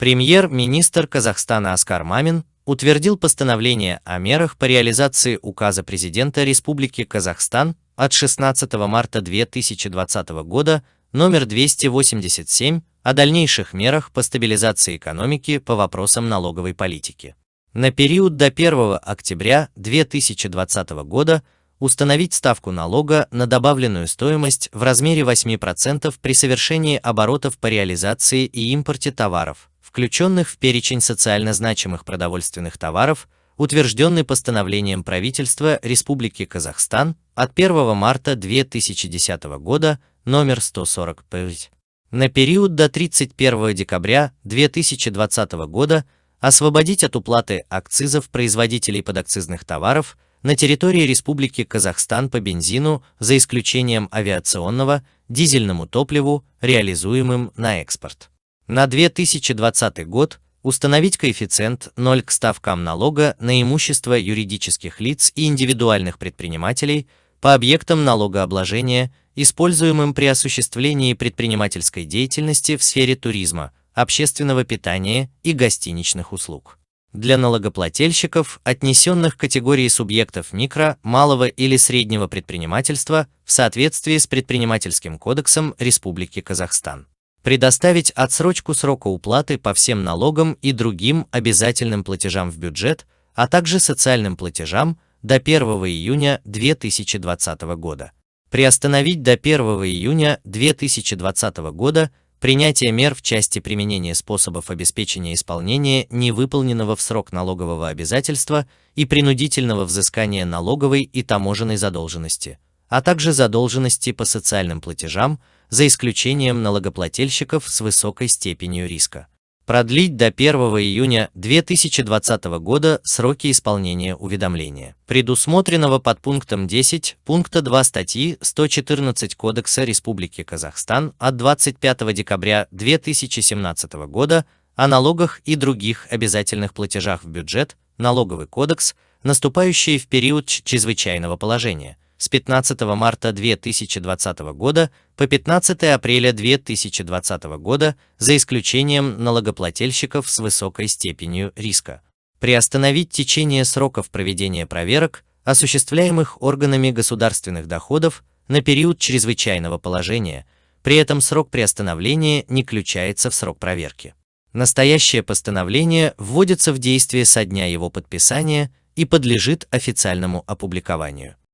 Премьер-министр Казахстана Аскар Мамин утвердил постановление о мерах по реализации Указа Президента Республики Казахстан от 16 марта 2020 года номер 287 о дальнейших мерах по стабилизации экономики по вопросам налоговой политики. На период до 1 октября 2020 года установить ставку налога на добавленную стоимость в размере 8% при совершении оборотов по реализации и импорте товаров, включенных в перечень социально значимых продовольственных товаров, утвержденный постановлением правительства Республики Казахстан от 1 марта 2010 года номер 145. На период до 31 декабря 2020 года освободить от уплаты акцизов производителей подакцизных товаров на территории Республики Казахстан по бензину за исключением авиационного, дизельному топливу, реализуемым на экспорт. На 2020 год установить коэффициент 0 к ставкам налога на имущество юридических лиц и индивидуальных предпринимателей по объектам налогообложения, используемым при осуществлении предпринимательской деятельности в сфере туризма, общественного питания и гостиничных услуг. Для налогоплательщиков, отнесенных к категории субъектов микро, малого или среднего предпринимательства в соответствии с Предпринимательским кодексом Республики Казахстан. Предоставить отсрочку срока уплаты по всем налогам и другим обязательным платежам в бюджет, а также социальным платежам до 1 июня 2020 года. Приостановить до 1 июня 2020 года принятие мер в части применения способов обеспечения исполнения невыполненного в срок налогового обязательства и принудительного взыскания налоговой и таможенной задолженности, а также задолженности по социальным платежам, за исключением налогоплательщиков с высокой степенью риска. Продлить до 1 июня 2020 года сроки исполнения уведомления, предусмотренного подпунктом 10 пункта 2 статьи 114 Кодекса Республики Казахстан от 25 декабря 2017 года о налогах и других обязательных платежах в бюджет, Налоговый кодекс, наступающие в период чрезвычайного положения, с 15 марта 2020 года по 15 апреля 2020 года, за исключением налогоплательщиков с высокой степенью риска. Приостановить течение сроков проведения проверок, осуществляемых органами государственных доходов на период чрезвычайного положения, при этом срок приостановления не включается в срок проверки. Настоящее постановление вводится в действие со дня его подписания и подлежит официальному опубликованию.